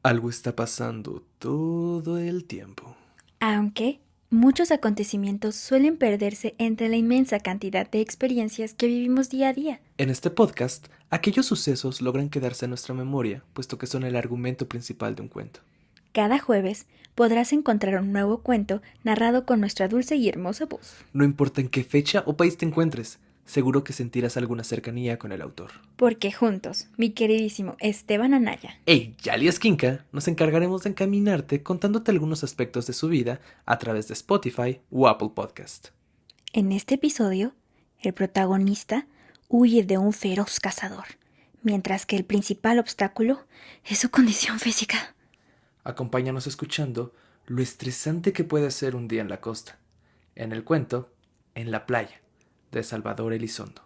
Algo está pasando todo el tiempo. Aunque muchos acontecimientos suelen perderse entre la inmensa cantidad de experiencias que vivimos día a día. En este podcast, aquellos sucesos logran quedarse en nuestra memoria, puesto que son el argumento principal de un cuento. Cada jueves podrás encontrar un nuevo cuento narrado con nuestra dulce y hermosa voz. No importa en qué fecha o país te encuentres, seguro que sentirás alguna cercanía con el autor. Porque juntos, mi queridísimo Esteban Anaya, Hey, Yali Esquinca, nos encargaremos de encaminarte contándote algunos aspectos de su vida a través de Spotify o Apple Podcast. en este episodio, el protagonista huye de un feroz cazador, mientras que el principal obstáculo es su condición física. Acompáñanos escuchando lo estresante que puede ser un día en la costa. En el cuento, En la playa, de Salvador Elizondo.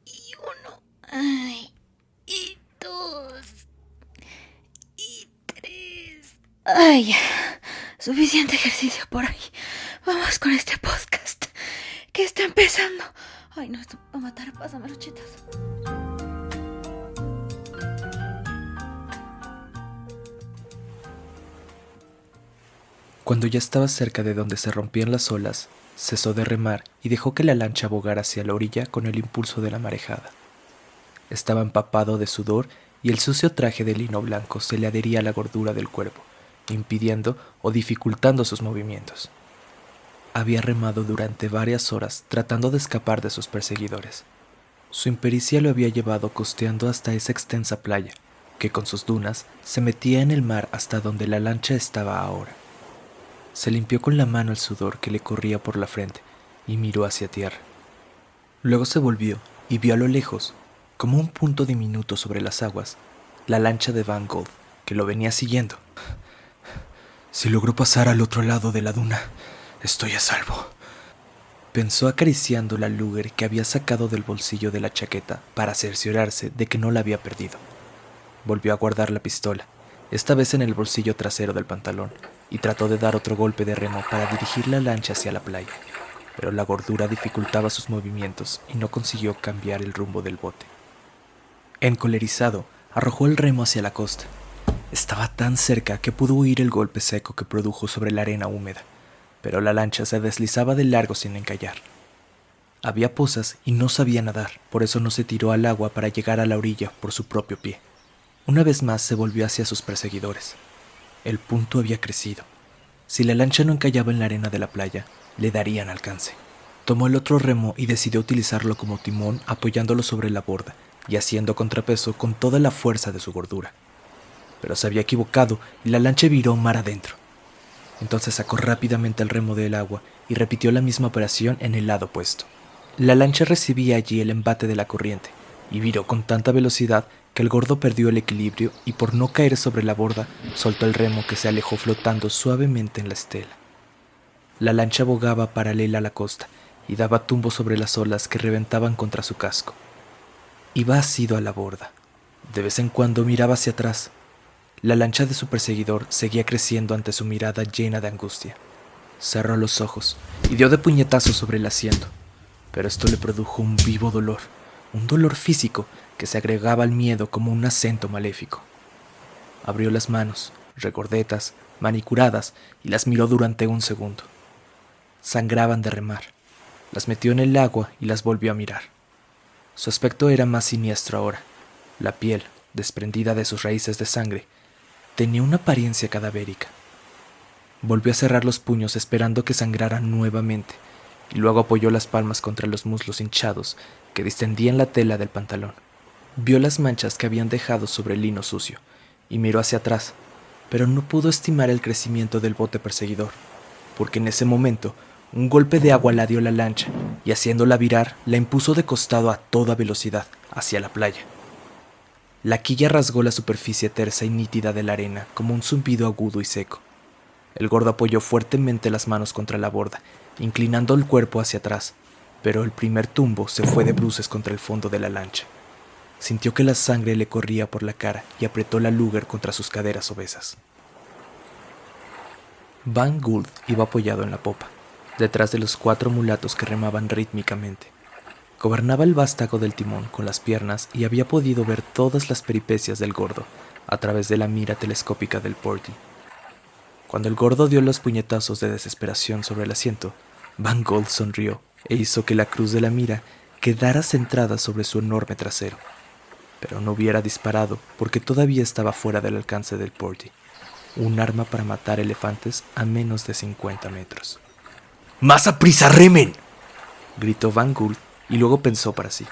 Y uno, ay, y dos, y tres. Ay, suficiente ejercicio por hoy. Vamos con este podcast que está empezando. Ay, no, esto va a matar. Pásame los chetos. Cuando ya estaba cerca de donde se rompían las olas, cesó de remar y dejó que la lancha bogara hacia la orilla con el impulso de la marejada. Estaba empapado de sudor y el sucio traje de lino blanco se le adhería a la gordura del cuerpo, impidiendo o dificultando sus movimientos. Había remado durante varias horas tratando de escapar de sus perseguidores. Su impericia lo había llevado costeando hasta esa extensa playa, que con sus dunas se metía en el mar hasta donde la lancha estaba ahora. Se limpió con la mano el sudor que le corría por la frente y miró hacia tierra. Luego se volvió y vio a lo lejos, como un punto diminuto sobre las aguas, la lancha de Van Gogh, que lo venía siguiendo. Si logro pasar al otro lado de la duna, estoy a salvo, pensó acariciando la Luger que había sacado del bolsillo de la chaqueta para cerciorarse de que no la había perdido. Volvió a guardar la pistola, esta vez en el bolsillo trasero del pantalón, y trató de dar otro golpe de remo para dirigir la lancha hacia la playa, pero la gordura dificultaba sus movimientos y no consiguió cambiar el rumbo del bote. Encolerizado, arrojó el remo hacia la costa. Estaba tan cerca que pudo oír el golpe seco que produjo sobre la arena húmeda, pero la lancha se deslizaba de largo sin encallar. Había pozas y no sabía nadar, por eso no se tiró al agua para llegar a la orilla por su propio pie. Una vez más se volvió hacia sus perseguidores. El punto había crecido. Si la lancha no encallaba en la arena de la playa, le darían alcance. Tomó el otro remo y decidió utilizarlo como timón apoyándolo sobre la borda y haciendo contrapeso con toda la fuerza de su gordura. Pero se había equivocado y la lancha viró mar adentro. Entonces sacó rápidamente el remo del agua y repitió la misma operación en el lado opuesto. La lancha recibía allí el embate de la corriente y viró con tanta velocidad que el gordo perdió el equilibrio y por no caer sobre la borda, soltó el remo que se alejó flotando suavemente en la estela. La lancha bogaba paralela a la costa y daba tumbos sobre las olas que reventaban contra su casco. Iba asido a la borda. De vez en cuando miraba hacia atrás. La lancha de su perseguidor seguía creciendo ante su mirada llena de angustia. Cerró los ojos y dio de puñetazos sobre el asiento, pero esto le produjo un vivo dolor, un dolor físico que se agregaba al miedo como un acento maléfico. Abrió las manos, regordetas, manicuradas, y las miró durante un segundo. Sangraban de remar. Las metió en el agua y las volvió a mirar. Su aspecto era más siniestro ahora. La piel, desprendida de sus raíces de sangre, tenía una apariencia cadavérica. Volvió a cerrar los puños esperando que sangraran nuevamente, y luego apoyó las palmas contra los muslos hinchados que distendían la tela del pantalón. Vio las manchas que habían dejado sobre el lino sucio, y miró hacia atrás, pero no pudo estimar el crecimiento del bote perseguidor, porque en ese momento un golpe de agua la dio la lancha, y haciéndola virar, la impuso de costado a toda velocidad, hacia la playa. La quilla rasgó la superficie tersa y nítida de la arena como un zumbido agudo y seco. El gordo apoyó fuertemente las manos contra la borda, inclinando el cuerpo hacia atrás, pero el primer tumbo se fue de bruces contra el fondo de la lancha. Sintió que la sangre le corría por la cara y apretó la Luger contra sus caderas obesas. Van Gould iba apoyado en la popa, detrás de los 4 mulatos que remaban rítmicamente. Gobernaba el vástago del timón con las piernas y había podido ver todas las peripecias del gordo, a través de la mira telescópica del Porty. Cuando el gordo dio los puñetazos de desesperación sobre el asiento, Van Gold sonrió e hizo que la cruz de la mira quedara centrada sobre su enorme trasero, pero no hubiera disparado porque todavía estaba fuera del alcance del Porty, un arma para matar elefantes a menos de 50 metros. ¡Más a prisa, remen!, gritó Van Gould y luego pensó para sí: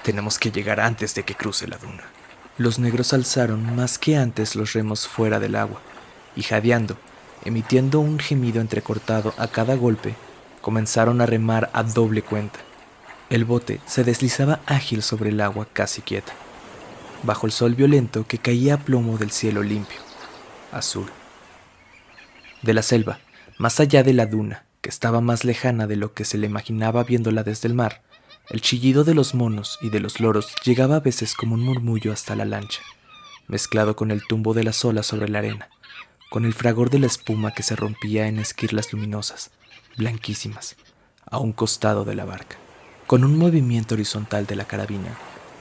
tenemos que llegar antes de que cruce la duna. Los negros alzaron más que antes los remos fuera del agua y, jadeando, emitiendo un gemido entrecortado a cada golpe, comenzaron a remar a doble cuenta. El bote se deslizaba ágil sobre el agua casi quieta, bajo el sol violento que caía a plomo del cielo limpio, azul. De la selva, más allá de la duna, que estaba más lejana de lo que se le imaginaba viéndola desde el mar, el chillido de los monos y de los loros llegaba a veces como un murmullo hasta la lancha, mezclado con el tumbo de las olas sobre la arena, con el fragor de la espuma que se rompía en esquirlas luminosas, blanquísimas, a un costado de la barca. Con un movimiento horizontal de la carabina,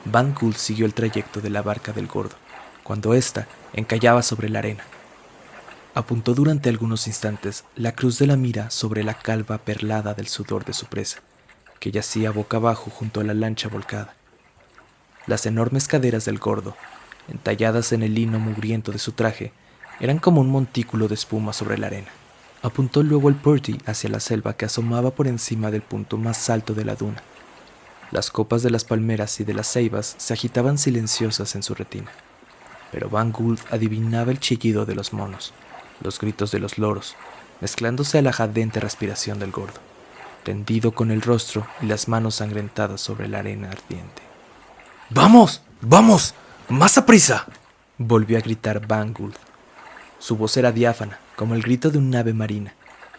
Van Gould siguió el trayecto de la barca del gordo, cuando ésta encallaba sobre la arena. Apuntó durante algunos instantes la cruz de la mira sobre la calva perlada del sudor de su presa, que yacía boca abajo junto a la lancha volcada. Las enormes caderas del gordo, entalladas en el lino mugriento de su traje, eran como un montículo de espuma sobre la arena. Apuntó luego el Porty hacia la selva que asomaba por encima del punto más alto de la duna. Las copas de las palmeras y de las ceibas se agitaban silenciosas en su retina, pero Van Gould adivinaba el chillido de los monos, los gritos de los loros, mezclándose a la jadente respiración del gordo, tendido con el rostro y las manos sangrentadas sobre la arena ardiente. ¡Vamos! ¡Vamos! ¡Más a prisa!, volvió a gritar Van Gould. Su voz era diáfana, como el grito de un ave marina,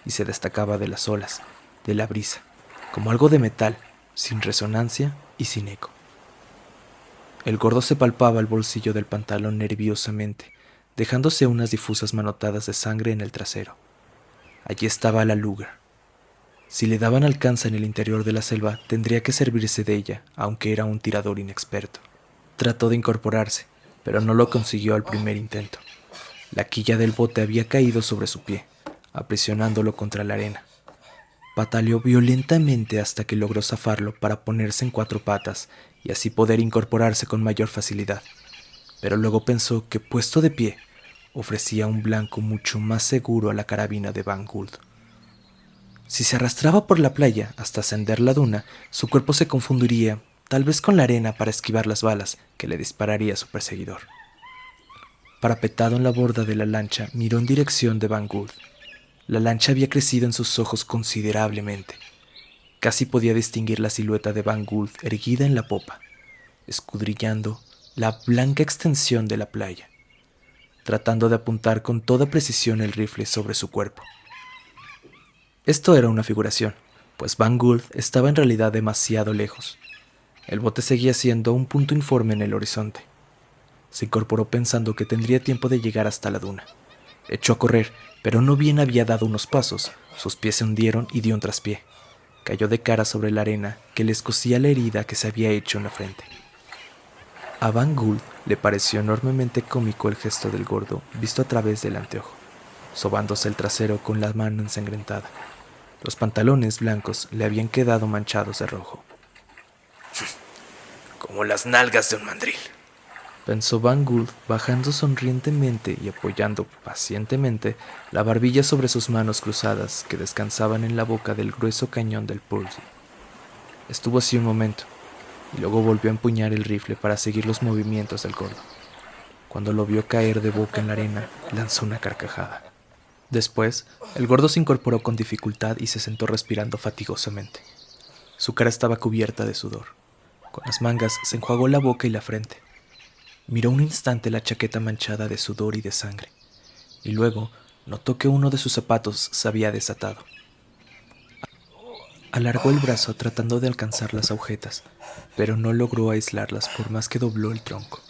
y se destacaba de las olas, de la brisa, como algo de metal, sin resonancia y sin eco. El gordo se palpaba el bolsillo del pantalón nerviosamente, dejándose unas difusas manotadas de sangre en el trasero. Allí estaba la Luger. Si le daban alcance en el interior de la selva, tendría que servirse de ella, aunque era un tirador inexperto. Trató de incorporarse, pero no lo consiguió al primer intento. La quilla del bote había caído sobre su pie, aprisionándolo contra la arena. Pataleó violentamente hasta que logró zafarlo para ponerse en cuatro patas y así poder incorporarse con mayor facilidad. Pero luego pensó que, puesto de pie, ofrecía un blanco mucho más seguro a la carabina de Van Gould. Si se arrastraba por la playa hasta ascender la duna, su cuerpo se confundiría, tal vez con la arena, para esquivar las balas que le dispararía su perseguidor. Parapetado en la borda de la lancha, miró en dirección de Van Gould. La lancha había crecido en sus ojos considerablemente. Casi podía distinguir la silueta de Van Gould erguida en la popa, escudriñando la blanca extensión de la playa, tratando de apuntar con toda precisión el rifle sobre su cuerpo. Esto era una figuración, pues Van Gould estaba en realidad demasiado lejos. El bote seguía siendo un punto informe en el horizonte. Se incorporó pensando que tendría tiempo de llegar hasta la duna. Echó a correr, pero no bien había dado unos pasos, sus pies se hundieron y dio un traspié. Cayó de cara sobre la arena que le escocía la herida que se había hecho en la frente. A Van Gould le pareció enormemente cómico el gesto del gordo visto a través del anteojo, sobándose el trasero con la mano ensangrentada. Los pantalones blancos le habían quedado manchados de rojo. Como las nalgas de un mandril, pensó Van Gould, bajando sonrientemente y apoyando pacientemente la barbilla sobre sus manos cruzadas que descansaban en la boca del grueso cañón del Porty. Estuvo así un momento, y luego volvió a empuñar el rifle para seguir los movimientos del gordo. Cuando lo vio caer de boca en la arena, lanzó una carcajada. Después, el gordo se incorporó con dificultad y se sentó respirando fatigosamente. Su cara estaba cubierta de sudor. Con las mangas se enjuagó la boca y la frente. Miró un instante la chaqueta manchada de sudor y de sangre, y luego notó que uno de sus zapatos se había desatado. Alargó el brazo tratando de alcanzar las agujetas, pero no logró aislarlas por más que dobló el tronco.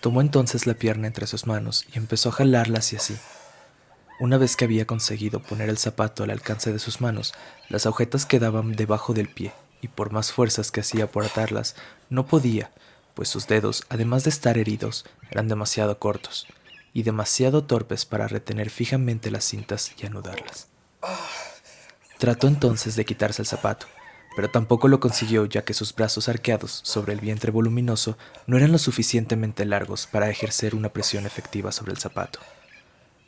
Tomó entonces la pierna entre sus manos y empezó a jalarla hacia sí. Una vez que había conseguido poner el zapato al alcance de sus manos, las agujetas quedaban debajo del pie, y por más fuerzas que hacía por atarlas, no podía, pues sus dedos, además de estar heridos, eran demasiado cortos y demasiado torpes para retener fijamente las cintas y anudarlas. Trató entonces de quitarse el zapato, pero tampoco lo consiguió, ya que sus brazos arqueados sobre el vientre voluminoso no eran lo suficientemente largos para ejercer una presión efectiva sobre el zapato.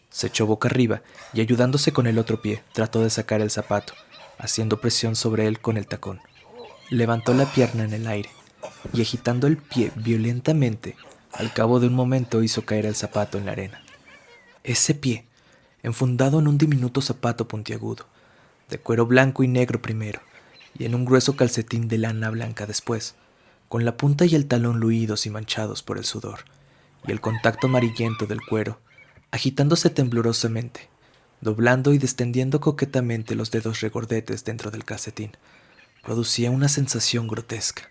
Se echó boca arriba y, ayudándose con el otro pie, trató de sacar el zapato, haciendo presión sobre él con el tacón. Levantó la pierna en el aire y, agitando el pie violentamente, al cabo de un momento hizo caer el zapato en la arena. Ese pie, enfundado en un diminuto zapato puntiagudo, de cuero blanco y negro primero, y en un grueso calcetín de lana blanca después, con la punta y el talón luidos y manchados por el sudor, y el contacto amarillento del cuero, agitándose temblorosamente, doblando y descendiendo coquetamente los dedos regordetes dentro del calcetín, producía una sensación grotesca,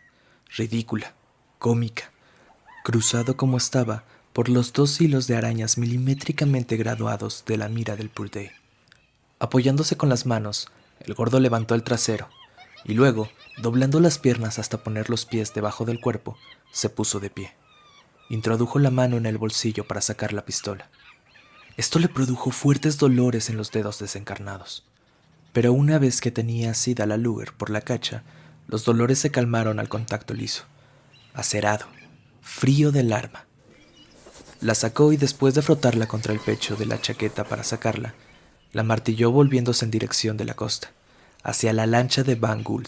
ridícula, cómica, cruzado como estaba por los 2 hilos de arañas milimétricamente graduados de la mira del Purday. Apoyándose con las manos, el gordo levantó el trasero, y luego, doblando las piernas hasta poner los pies debajo del cuerpo, se puso de pie. Introdujo la mano en el bolsillo para sacar la pistola. Esto le produjo fuertes dolores en los dedos desencarnados, pero una vez que tenía asida la Luger por la cacha, los dolores se calmaron al contacto liso, acerado, frío del arma. La sacó y, después de frotarla contra el pecho de la chaqueta para sacarla, la martilló volviéndose en dirección de la costa, hacia la lancha de Van Gould.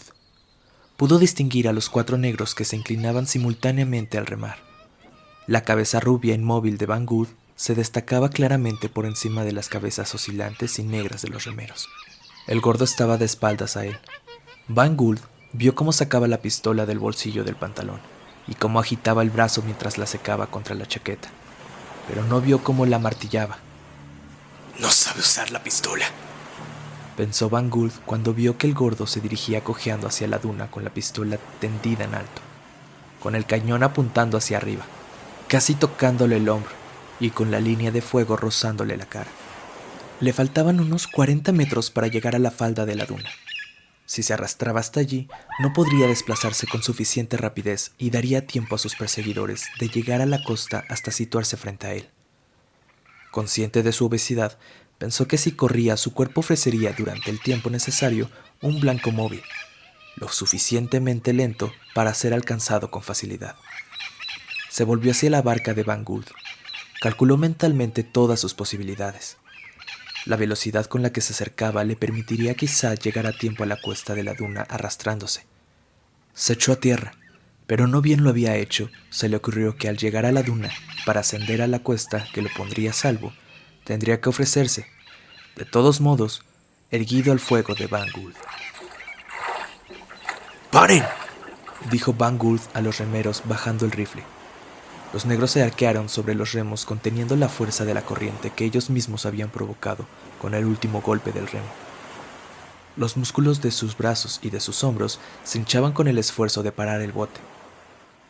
Pudo distinguir a los 4 negros que se inclinaban simultáneamente al remar. La cabeza rubia inmóvil de Van Gould se destacaba claramente por encima de las cabezas oscilantes y negras de los remeros. El gordo estaba de espaldas a él. Van Gould vio cómo sacaba la pistola del bolsillo del pantalón y cómo agitaba el brazo mientras la secaba contra la chaqueta, pero no vio cómo la martillaba. «No sabe usar la pistola», pensó Van Gould cuando vio que el gordo se dirigía cojeando hacia la duna con la pistola tendida en alto, con el cañón apuntando hacia arriba, casi tocándole el hombro y con la línea de fuego rozándole la cara. Le faltaban unos 40 metros para llegar a la falda de la duna. Si se arrastraba hasta allí, no podría desplazarse con suficiente rapidez y daría tiempo a sus perseguidores de llegar a la costa hasta situarse frente a él. Consciente de su obesidad, pensó que si corría, su cuerpo ofrecería durante el tiempo necesario un blanco móvil, lo suficientemente lento para ser alcanzado con facilidad. Se volvió hacia la barca de Van Gould. Calculó mentalmente todas sus posibilidades. La velocidad con la que se acercaba le permitiría quizá llegar a tiempo a la cuesta de la duna arrastrándose. Se echó a tierra, pero no bien lo había hecho, se le ocurrió que al llegar a la duna, para ascender a la cuesta que lo pondría a salvo, tendría que ofrecerse, de todos modos, erguido al fuego de Van Gould. «¡Paren!», dijo Van Gould a los remeros bajando el rifle. Los negros se arquearon sobre los remos conteniendo la fuerza de la corriente que ellos mismos habían provocado con el último golpe del remo. Los músculos de sus brazos y de sus hombros se hinchaban con el esfuerzo de parar el bote.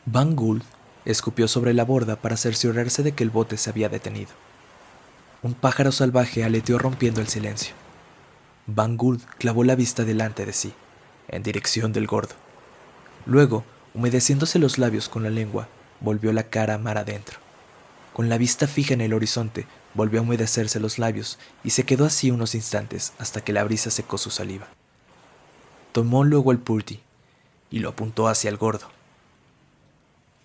Van Gould escupió sobre la borda para cerciorarse de que el bote se había detenido. Un pájaro salvaje aleteó rompiendo el silencio. Van Gould clavó la vista delante de sí, en dirección del gordo. Luego, humedeciéndose los labios con la lengua, volvió la cara mar adentro. Con la vista fija en el horizonte, volvió a humedecerse los labios y se quedó así unos instantes hasta que la brisa secó su saliva. Tomó luego el Purdy y lo apuntó hacia el gordo.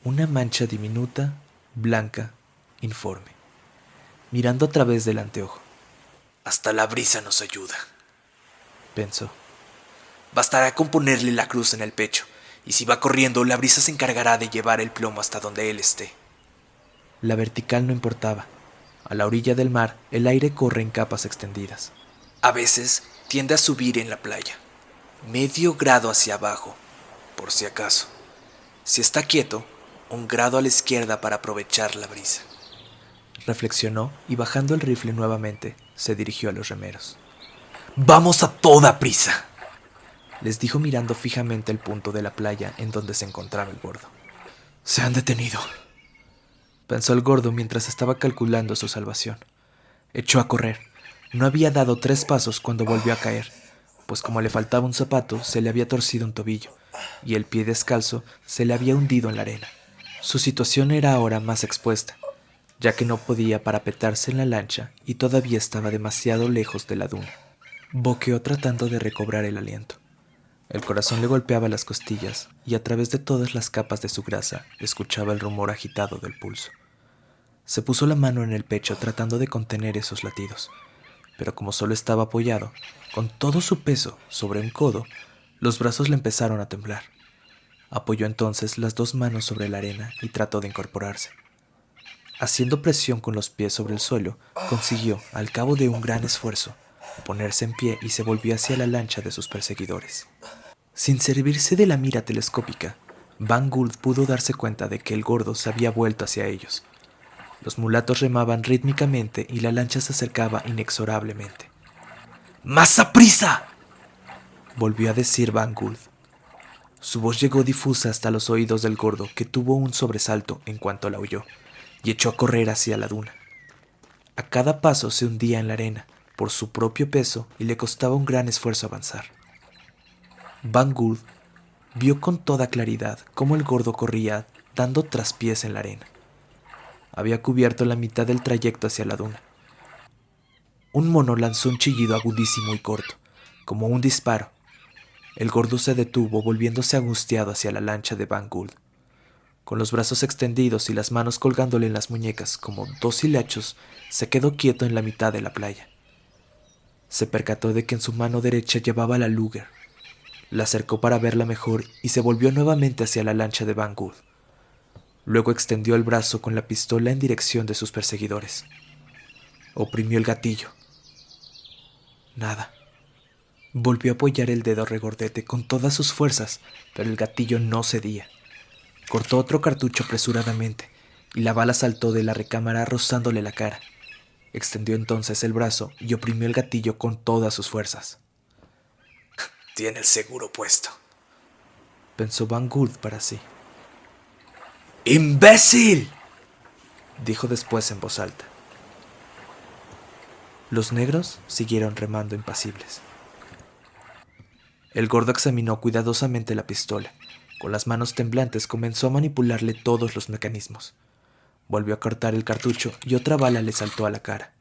Una mancha diminuta, blanca, informe, mirando a través del anteojo. «Hasta la brisa nos ayuda», pensó. «Bastará con ponerle la cruz en el pecho, y si va corriendo, la brisa se encargará de llevar el plomo hasta donde él esté». La vertical no importaba. A la orilla del mar, el aire corre en capas extendidas. A veces tiende a subir en la playa, medio grado hacia abajo, por si acaso. Si está quieto, 1 grado a la izquierda para aprovechar la brisa. Reflexionó y, bajando el rifle nuevamente, se dirigió a los remeros. «¡Vamos a toda prisa!», les dijo mirando fijamente el punto de la playa en donde se encontraba el gordo. «Se han detenido», pensó el gordo mientras estaba calculando su salvación. Echó a correr. No había dado 3 pasos cuando volvió a caer, pues como le faltaba un zapato, se le había torcido un tobillo, y el pie descalzo se le había hundido en la arena, Su situación era ahora más expuesta, ya que no podía parapetarse en la lancha y todavía estaba demasiado lejos de la duna. Boqueó tratando de recobrar el aliento. El corazón le golpeaba las costillas y a través de todas las capas de su grasa escuchaba el rumor agitado del pulso. Se puso la mano en el pecho tratando de contener esos latidos, pero como solo estaba apoyado, con todo su peso sobre un codo, los brazos le empezaron a temblar. Apoyó entonces las dos manos sobre la arena y trató de incorporarse. Haciendo presión con los pies sobre el suelo, consiguió, al cabo de un gran esfuerzo, ponerse en pie y se volvió hacia la lancha de sus perseguidores. Sin servirse de la mira telescópica, Van Gould pudo darse cuenta de que el gordo se había vuelto hacia ellos. Los mulatos remaban rítmicamente y la lancha se acercaba inexorablemente. ¡Más aprisa!, volvió a decir Van Gould. Su voz llegó difusa hasta los oídos del gordo, que tuvo un sobresalto en cuanto la oyó, y echó a correr hacia la duna. A cada paso se hundía en la arena, por su propio peso, y le costaba un gran esfuerzo avanzar. Van Gould vio con toda claridad cómo el gordo corría dando traspiés en la arena. Había cubierto la mitad del trayecto hacia la duna. Un mono lanzó un chillido agudísimo y corto, como un disparo. El gordo se detuvo, volviéndose angustiado hacia la lancha de Van Gould. Con los brazos extendidos y las manos colgándole en las muñecas como dos hilachos, se quedó quieto en la mitad de la playa. Se percató de que en su mano derecha llevaba la Luger. La acercó para verla mejor y se volvió nuevamente hacia la lancha de Van Gould. Luego extendió el brazo con la pistola en dirección de sus perseguidores. Oprimió el gatillo. Nada. Volvió a apoyar el dedo regordete con todas sus fuerzas, pero el gatillo no cedía. Cortó otro cartucho apresuradamente y la bala saltó de la recámara rozándole la cara. Extendió entonces el brazo y oprimió el gatillo con todas sus fuerzas. Tiene el seguro puesto, pensó Van Gould para sí. ¡Imbécil!, dijo después en voz alta. Los negros siguieron remando impasibles. El gordo examinó cuidadosamente la pistola. Con las manos temblantes comenzó a manipularle todos los mecanismos. Volvió a cortar el cartucho y otra bala le saltó a la cara.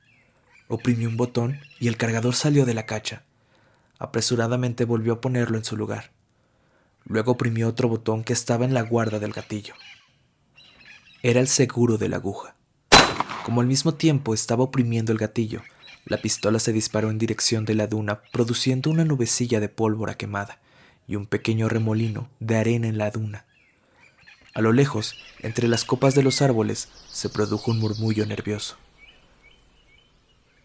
Oprimió un botón y el cargador salió de la cacha. Apresuradamente volvió a ponerlo en su lugar. Luego oprimió otro botón que estaba en la guarda del gatillo. Era el seguro de la aguja. Como al mismo tiempo estaba oprimiendo el gatillo, la pistola se disparó en dirección de la duna, produciendo una nubecilla de pólvora quemada y un pequeño remolino de arena en la duna. A lo lejos, entre las copas de los árboles, se produjo un murmullo nervioso.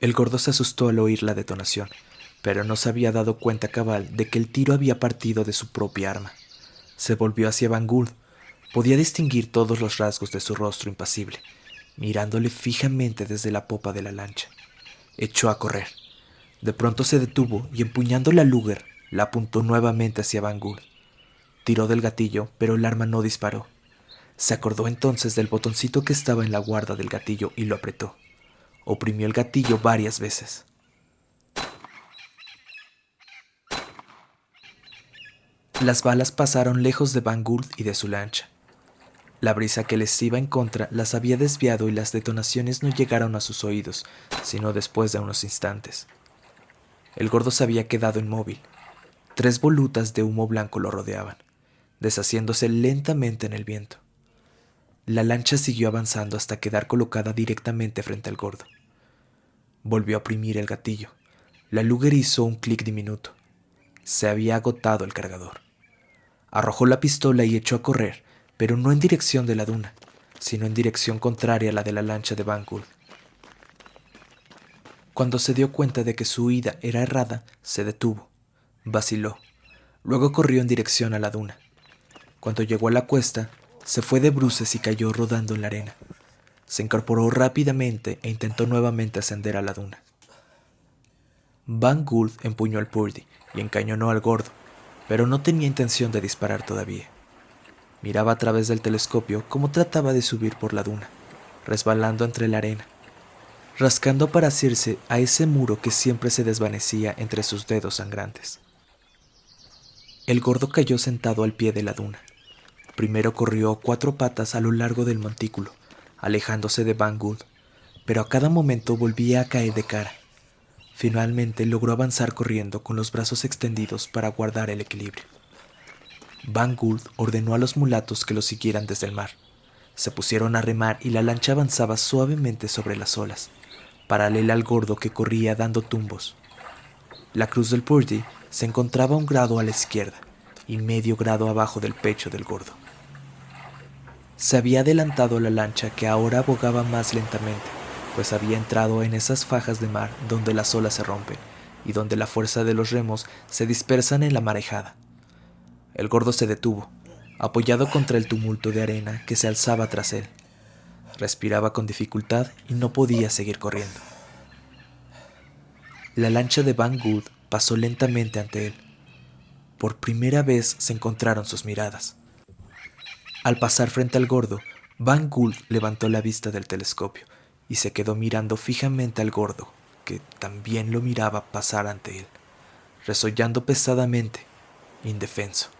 El gordo se asustó al oír la detonación, pero no se había dado cuenta cabal de que el tiro había partido de su propia arma. Se volvió hacia Van Gould. Podía distinguir todos los rasgos de su rostro impasible, mirándole fijamente desde la popa de la lancha. Echó a correr. De pronto se detuvo y empuñando la Luger, la apuntó nuevamente hacia Van Gould. Tiró del gatillo, pero el arma no disparó. Se acordó entonces del botoncito que estaba en la guarda del gatillo y lo apretó. Oprimió el gatillo varias veces. Las balas pasaron lejos de Van Gould y de su lancha. La brisa que les iba en contra las había desviado y las detonaciones no llegaron a sus oídos, sino después de unos instantes. El gordo se había quedado inmóvil. 3 volutas de humo blanco lo rodeaban, deshaciéndose lentamente en el viento. La lancha siguió avanzando hasta quedar colocada directamente frente al gordo. Volvió a oprimir el gatillo. La Luger hizo un clic diminuto. Se había agotado el cargador. Arrojó la pistola y echó a correr, pero no en dirección de la duna, sino en dirección contraria a la de la lancha de Van Gould. Cuando se dio cuenta de que su huida era errada, se detuvo, vaciló, luego corrió en dirección a la duna. Cuando llegó a la cuesta, se fue de bruces y cayó rodando en la arena. Se incorporó rápidamente e intentó nuevamente ascender a la duna. Van Gould empuñó el Purdy y encañonó al gordo, pero no tenía intención de disparar todavía. Miraba a través del telescopio cómo trataba de subir por la duna, resbalando entre la arena, rascando para asirse a ese muro que siempre se desvanecía entre sus dedos sangrantes. El gordo cayó sentado al pie de la duna. Primero corrió a 4 patas a lo largo del montículo, alejándose de Banggood, pero a cada momento volvía a caer de cara. Finalmente logró avanzar corriendo con los brazos extendidos para guardar el equilibrio. Banggood ordenó a los mulatos que lo siguieran desde el mar. Se pusieron a remar y la lancha avanzaba suavemente sobre las olas, paralela al gordo que corría dando tumbos. La cruz del Purdy se encontraba a 1 grado a la izquierda y medio grado abajo del pecho del gordo. Se había adelantado a la lancha, que ahora bogaba más lentamente, pues había entrado en esas fajas de mar donde las olas se rompen y donde la fuerza de los remos se dispersan en la marejada. El gordo se detuvo, apoyado contra el tumulto de arena que se alzaba tras él. Respiraba con dificultad y no podía seguir corriendo. La lancha de Banggood pasó lentamente ante él. Por primera vez se encontraron sus miradas. Al pasar frente al gordo, Banggood levantó la vista del telescopio y se quedó mirando fijamente al gordo, que también lo miraba pasar ante él, resollando pesadamente, indefenso.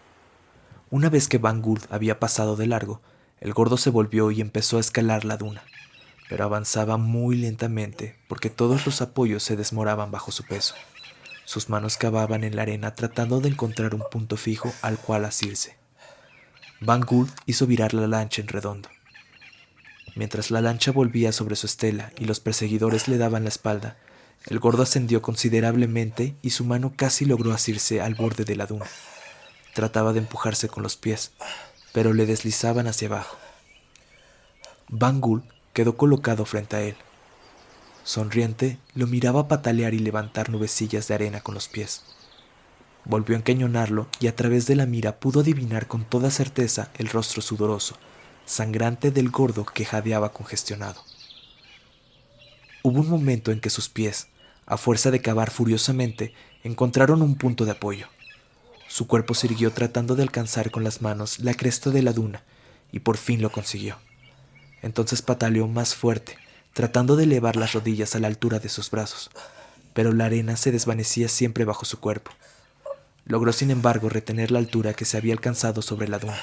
Una vez que Banggood había pasado de largo, el gordo se volvió y empezó a escalar la duna, pero avanzaba muy lentamente porque todos los apoyos se desmoronaban bajo su peso. Sus manos cavaban en la arena tratando de encontrar un punto fijo al cual asirse. Banggood hizo virar la lancha en redondo. Mientras la lancha volvía sobre su estela y los perseguidores le daban la espalda, el gordo ascendió considerablemente y su mano casi logró asirse al borde de la duna. Trataba de empujarse con los pies, pero le deslizaban hacia abajo. Banggood quedó colocado frente a él. Sonriente, lo miraba patalear y levantar nubecillas de arena con los pies. Volvió a encañonarlo y a través de la mira pudo adivinar con toda certeza el rostro sudoroso, sangrante del gordo que jadeaba congestionado. Hubo un momento en que sus pies, a fuerza de cavar furiosamente, encontraron un punto de apoyo. Su cuerpo siguió tratando de alcanzar con las manos la cresta de la duna y por fin lo consiguió. Entonces pataleó más fuerte, tratando de elevar las rodillas a la altura de sus brazos, pero la arena se desvanecía siempre bajo su cuerpo. Logró, sin embargo, retener la altura que se había alcanzado sobre la duna.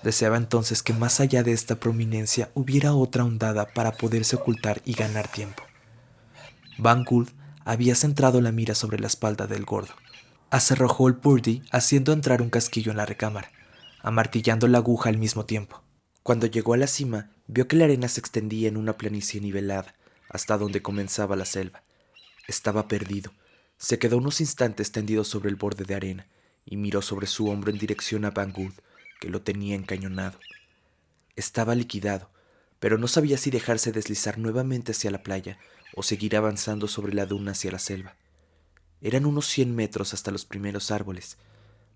Deseaba entonces que más allá de esta prominencia hubiera otra hondada para poderse ocultar y ganar tiempo. Banggood había centrado la mira sobre la espalda del gordo. Acerrojó el Purdy haciendo entrar un casquillo en la recámara, amartillando la aguja al mismo tiempo. Cuando llegó a la cima, vio que la arena se extendía en una planicie nivelada, hasta donde comenzaba la selva. Estaba perdido. Se quedó unos instantes tendido sobre el borde de arena y miró sobre su hombro en dirección a Banggood, que lo tenía encañonado. Estaba liquidado, pero no sabía si dejarse deslizar nuevamente hacia la playa o seguir avanzando sobre la duna hacia la selva. Eran unos 100 metros hasta los primeros árboles.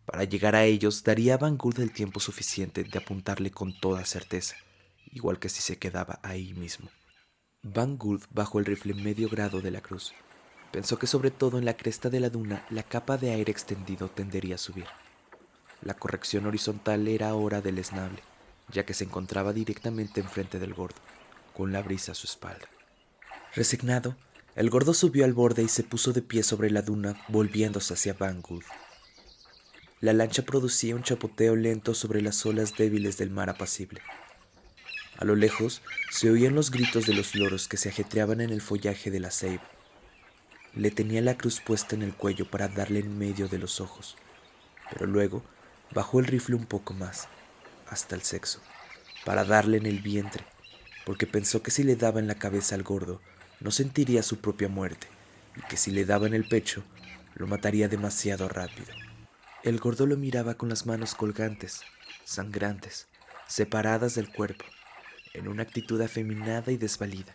Para llegar a ellos daría a Banggood el tiempo suficiente de apuntarle con toda certeza, igual que si se quedaba ahí mismo. Banggood bajó el rifle medio grado de la cruz. Pensó que sobre todo en la cresta de la duna la capa de aire extendido tendería a subir. La corrección horizontal era ahora deleznable, ya que se encontraba directamente enfrente del gordo, con la brisa a su espalda. Resignado, el gordo subió al borde y se puso de pie sobre la duna, volviéndose hacia Banggood. La lancha producía un chapoteo lento sobre las olas débiles del mar apacible. A lo lejos se oían los gritos de los loros que se ajetreaban en el follaje de la ceiba. Le tenía la cruz puesta en el cuello para darle en medio de los ojos, pero luego bajó el rifle un poco más, hasta el sexo, para darle en el vientre, porque pensó que si le daba en la cabeza al gordo, no sentiría su propia muerte, y que si le daba en el pecho, lo mataría demasiado rápido. El gordo lo miraba con las manos colgantes, sangrantes, separadas del cuerpo, en una actitud afeminada y desvalida.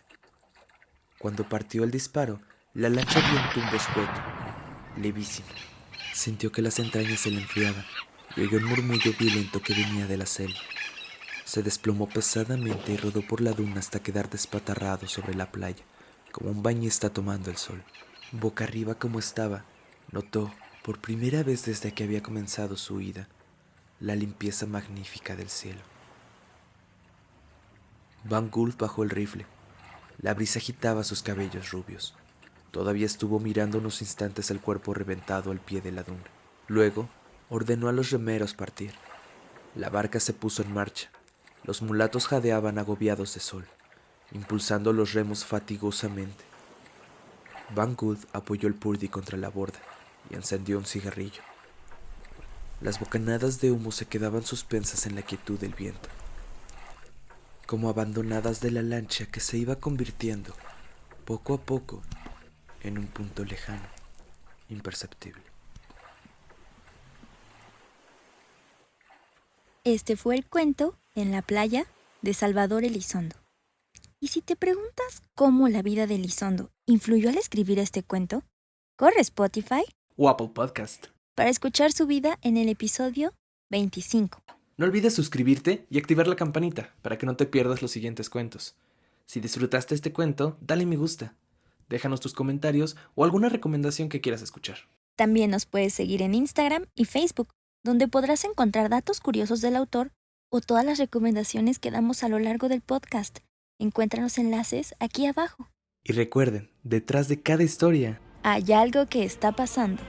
Cuando partió el disparo, la lancha dio un tumbo escueto, levísimo. Sintió que las entrañas se le enfriaban y oyó un murmullo violento que venía de la selva. Se desplomó pesadamente y rodó por la duna hasta quedar despatarrado sobre la playa, como un bañista tomando el sol. Boca arriba como estaba, notó, por primera vez desde que había comenzado su huida, la limpieza magnífica del cielo. Banggood bajó el rifle. La brisa agitaba sus cabellos rubios. Todavía estuvo mirando unos instantes el cuerpo reventado al pie de la duna. Luego ordenó a los remeros partir. La barca se puso en marcha. Los mulatos jadeaban agobiados de sol, impulsando los remos fatigosamente. Van Good apoyó el purdy contra la borda y encendió un cigarrillo. Las bocanadas de humo se quedaban suspensas en la quietud del viento, como abandonadas de la lancha que se iba convirtiendo, poco a poco, en un punto lejano, imperceptible. Este fue el cuento En la playa de Salvador Elizondo. Y si te preguntas cómo la vida de Elizondo influyó al escribir este cuento, corre a Spotify O Apple Podcast. para escuchar su vida en el episodio 25. No olvides suscribirte y activar la campanita para que no te pierdas los siguientes cuentos. Si disfrutaste este cuento, dale me gusta. Déjanos tus comentarios o alguna recomendación que quieras escuchar. También nos puedes seguir en Instagram y Facebook, donde podrás encontrar datos curiosos del autor o todas las recomendaciones que damos a lo largo del podcast. Encuentra los enlaces aquí abajo. Y recuerden, detrás de cada historia Hay algo que está pasando.